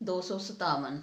257।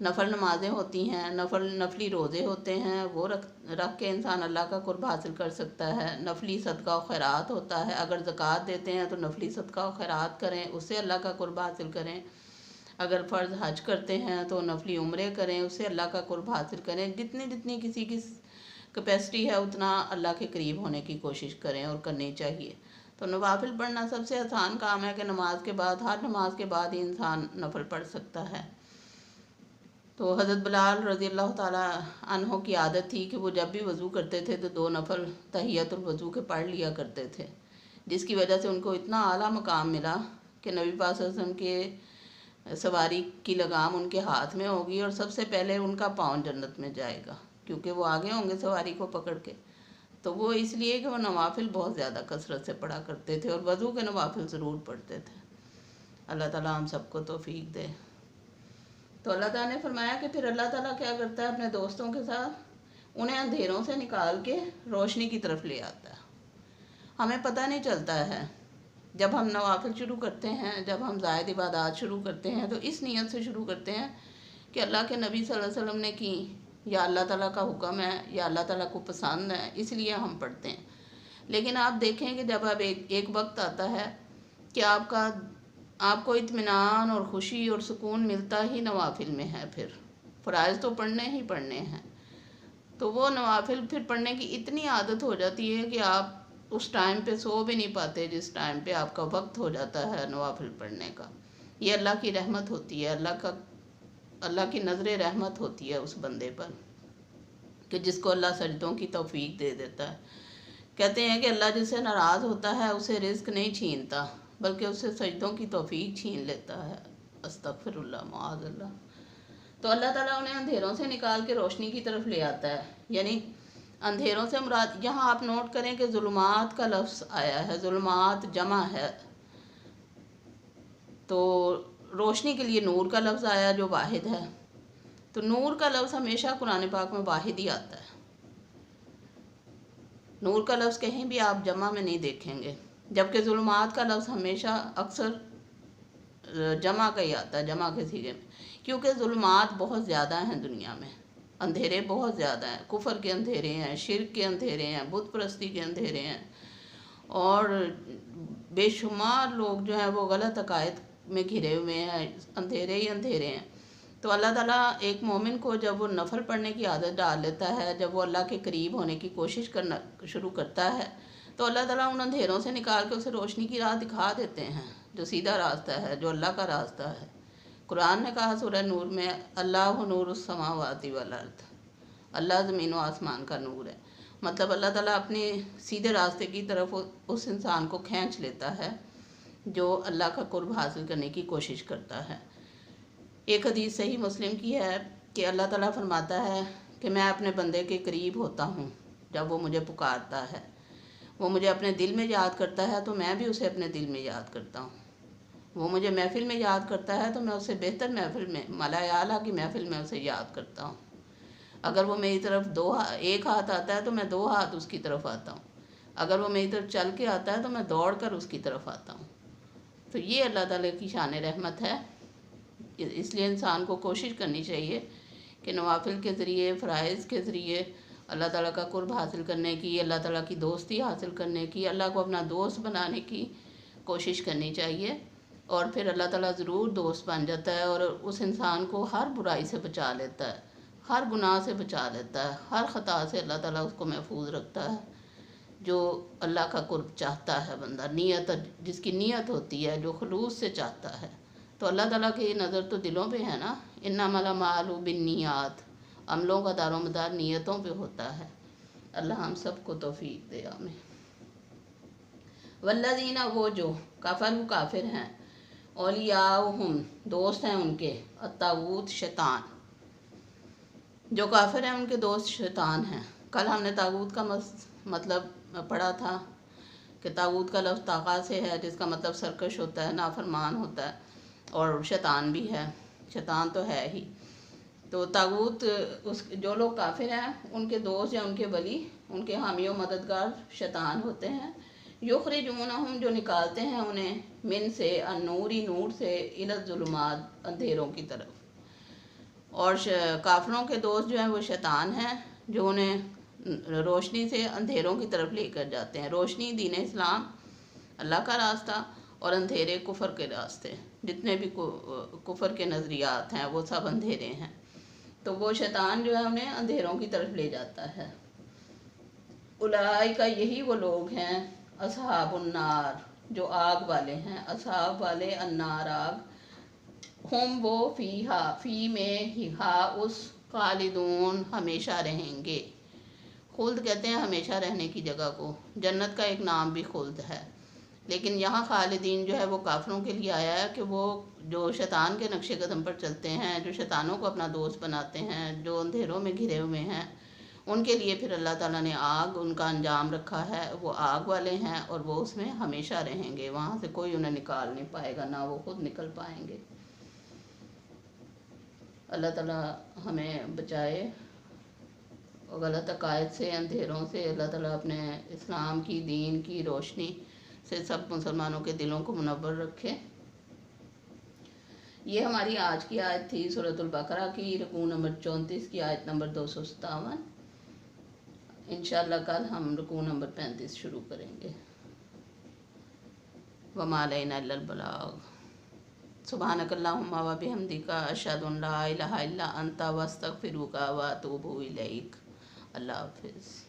نفل نمازیں ہوتی ہیں، نفلی روزے ہوتے ہیں، وہ رکھ کے انسان اللہ کا قرب حاصل کر سکتا ہے۔ نفلی صدقہ و خیرات ہوتا ہے، اگر زکوٰۃ دیتے ہیں تو نفلی صدقہ و خیرات کریں، اس سے اللہ کا قرب حاصل کریں۔ اگر فرض حج کرتے ہیں تو نفلی عمرے کریں، اس سے اللہ کا قرب حاصل کریں۔ جتنی کسی کی کیپیسٹی ہے اتنا اللہ کے قریب ہونے کی کوشش کریں اور کرنی چاہیے۔ تو نوافل پڑھنا سب سے آسان کام ہے کہ نماز کے بعد، ہر نماز کے بعد ہی انسان نفل پڑھ سکتا ہے۔ تو حضرت بلال رضی اللہ تعالیٰ عنہ کی عادت تھی کہ وہ جب بھی وضو کرتے تھے تو 2 نفل تحیۃ الوضو کے پڑھ لیا کرتے تھے، جس کی وجہ سے ان کو اتنا اعلیٰ مقام ملا کہ نبی پاک صلی اللہ علیہ وسلم کے سواری کی لگام ان کے ہاتھ میں ہوگی اور سب سے پہلے ان کا پاؤں جنت میں جائے گا، کیونکہ وہ آگے ہوں گے سواری کو پکڑ کے۔ تو وہ اس لیے کہ وہ نوافل بہت زیادہ کثرت سے پڑھا کرتے تھے اور وضو کے نوافل ضرور پڑھتے تھے۔ اللہ تعالیٰ ہم سب کو توفیق دے۔ تو اللہ تعالیٰ نے فرمایا کہ پھر اللہ تعالیٰ کیا کرتا ہے، اپنے دوستوں کے ساتھ انہیں اندھیروں سے نکال کے روشنی کی طرف لے آتا ہے۔ ہمیں پتہ نہیں چلتا ہے، جب ہم نوافل شروع کرتے ہیں، جب ہم زائد عبادات شروع کرتے ہیں تو اس نیت سے شروع کرتے ہیں کہ اللہ کے نبی صلی اللہ علیہ وسلم نے کی، یا اللہ تعالیٰ کا حکم ہے، یا اللہ تعالیٰ کو پسند ہے، اس لیے ہم پڑھتے ہیں۔ لیکن آپ دیکھیں کہ جب اب ایک وقت آتا ہے کہ آپ کو اطمینان اور خوشی اور سکون ملتا ہی نوافل میں ہے، پھر فرائض تو پڑھنے ہی پڑھنے ہیں، تو وہ نوافل پھر پڑھنے کی اتنی عادت ہو جاتی ہے کہ آپ اس ٹائم پہ سو بھی نہیں پاتے جس ٹائم پہ آپ کا وقت ہو جاتا ہے نوافل پڑھنے کا۔ یہ اللہ کی رحمت ہوتی ہے، اللہ کی نظر رحمت ہوتی ہے اس بندے پر کہ جس کو اللہ سجدوں کی توفیق دے دیتا ہے۔ کہتے ہیں کہ اللہ جس سے ناراض ہوتا ہے اسے رزق نہیں چھینتا بلکہ اسے سجدوں کی توفیق چھین لیتا ہے۔ استغفر اللہ، معاذ اللہ۔ تو اللہ تعالیٰ انہیں اندھیروں سے نکال کے روشنی کی طرف لے آتا ہے، یعنی اندھیروں سے مراد یہاں آپ نوٹ کریں کہ ظلمات کا لفظ آیا ہے، ظلمات جمع ہے، تو روشنی کے لیے نور کا لفظ آیا جو واحد ہے۔ تو نور کا لفظ ہمیشہ قرآن پاک میں واحد ہی آتا ہے، نور کا لفظ کہیں بھی آپ جمع میں نہیں دیکھیں گے، جبکہ ظلمات کا لفظ ہمیشہ اکثر جمع کا ہی آتا ہے، جمع کے صیغے میں، کیونکہ ظلمات بہت زیادہ ہیں دنیا میں، اندھیرے بہت زیادہ ہیں، کفر کے اندھیرے ہیں، شرک کے اندھیرے ہیں، بت پرستی کے اندھیرے ہیں، اور بے شمار لوگ جو ہیں وہ غلط عقائد میں گھرے ہوئے ہیں، اندھیرے ہی اندھیرے ہیں۔ تو اللہ تعالیٰ ایک مومن کو جب وہ نفل پڑھنے کی عادت ڈال لیتا ہے، جب وہ اللہ کے قریب ہونے کی کوشش کرنا شروع کرتا ہے، تو اللہ تعالیٰ ان اندھیروں سے نکال کے اسے روشنی کی راہ دکھا دیتے ہیں، جو سیدھا راستہ ہے، جو اللہ کا راستہ ہے۔ قرآن نے کہا سورہ نور میں، اللہ نور السماوات والارض، اللہ زمین و آسمان کا نور ہے، مطلب اللہ تعالیٰ اپنے سیدھے راستے کی طرف اس انسان کو کھینچ لیتا ہے جو اللہ کا قرب حاصل کرنے کی کوشش کرتا ہے۔ ایک حدیث صحیح مسلم کی ہے کہ اللہ تعالیٰ فرماتا ہے کہ میں اپنے بندے کے قریب ہوتا ہوں جب وہ مجھے پکارتا ہے، وہ مجھے اپنے دل میں یاد کرتا ہے تو میں بھی اسے اپنے دل میں یاد کرتا ہوں، وہ مجھے محفل میں یاد کرتا ہے تو میں اسے بہتر محفل میں، ملائے اعلیٰ کی محفل میں اسے یاد کرتا ہوں۔ اگر وہ میری طرف ایک ہاتھ آتا ہے تو میں 2 ہاتھ اس کی طرف آتا ہوں، اگر وہ میری طرف چل کے آتا ہے تو میں دوڑ کر اس کی طرف آتا ہوں۔ تو یہ اللہ تعالیٰ کی شان رحمت ہے، اس لیے انسان کو کوشش کرنی چاہیے کہ نوافل کے ذریعے، فرائض کے ذریعے اللہ تعالیٰ کا قرب حاصل کرنے کی، اللہ تعالیٰ کی دوستی حاصل کرنے کی، اللہ کو اپنا دوست بنانے کی کوشش کرنی چاہیے، اور پھر اللہ تعالیٰ ضرور دوست بن جاتا ہے اور اس انسان کو ہر برائی سے بچا لیتا ہے، ہر گناہ سے بچا لیتا ہے، ہر خطا سے اللہ تعالیٰ اس کو محفوظ رکھتا ہے۔ جو اللہ کا قرب چاہتا ہے بندہ، نیت جس کی نیت ہوتی ہے، جو خلوص سے چاہتا ہے، تو اللہ تعالیٰ کی نظر تو دلوں پہ ہے نا، انما الاعمال بالنیات، عملوں کا دار و مدار نیتوں پہ ہوتا ہے۔ اللہ ہم سب کو توفیق دے، آمین۔ والذین، وہ جو کفروا کافر ہیں، اولیاؤہم، دوست ہیں ان کے، الطاغوت، شیطان، جو کافر ہیں ان کے دوست شیطان ہیں۔ کل ہم نے طاغوت کا مطلب پڑھا تھا کہ طاغوت کا لفظ طاغا سے ہے، جس کا مطلب سرکش ہوتا ہے، نافرمان ہوتا ہے، اور شیطان بھی ہے، شیطان تو ہے ہی۔ تو طاغوت، جو لوگ کافر ہیں ان کے دوست یا ان کے ولی، ان کے حامی و مددگار شیطان ہوتے ہیں۔ یخرجونہم، جو نکالتے ہیں انہیں، من سے، النوری، نور سے، الی الظلمات، اندھیروں کی طرف۔ اور کافروں کے دوست جو ہیں وہ شیطان ہیں، جو انہیں روشنی سے اندھیروں کی طرف لے کر جاتے ہیں۔ روشنی دین اسلام، اللہ کا راستہ، اور اندھیرے کفر کے راستے، جتنے بھی کفر کے نظریات ہیں وہ سب اندھیرے ہیں، تو وہ شیطان جو ہے انہیں اندھیروں کی طرف لے جاتا ہے۔ اولئک، یہی وہ لوگ ہیں، اصحاب النار، جو آگ والے ہیں، اصحاب والے، النار آگ، ہم وہ فیہا، فی میں ہا اس، خالدون ہمیشہ رہیں گے۔ خلد کہتے ہیں ہمیشہ رہنے کی جگہ کو، جنت کا ایک نام بھی خلد ہے، لیکن یہاں خالدین جو ہے وہ کافروں کے لیے آیا ہے، کہ وہ جو شیطان کے نقش قدم پر چلتے ہیں، جو شیطانوں کو اپنا دوست بناتے ہیں، جو اندھیروں میں گھرے ہوئے ہیں، ان کے لیے پھر اللہ تعالیٰ نے آگ ان کا انجام رکھا ہے، وہ آگ والے ہیں اور وہ اس میں ہمیشہ رہیں گے، وہاں سے کوئی انہیں نکال نہیں پائے گا، نہ وہ خود نکل پائیں گے۔ اللہ تعالیٰ ہمیں بچائے غلط عقائد سے، اندھیروں سے، اللہ تعالیٰ اپنے اسلام کی، دین کی روشنی سے سب مسلمانوں کے دلوں کو منور رکھے۔ یہ ہماری آج کی آیت تھی سورۃ البقرہ کی، رکوع نمبر 34 کی آیت نمبر 257۔ انشاءاللہ کل ہم رکوع نمبر 35 شروع کریں گے۔ وما علینا الا البلاغ۔ سبحانک اللہم و بحمدک، اشہد ان لا الہ الا انت، واستغفرک واتوب الیک۔ اللہ حافظ۔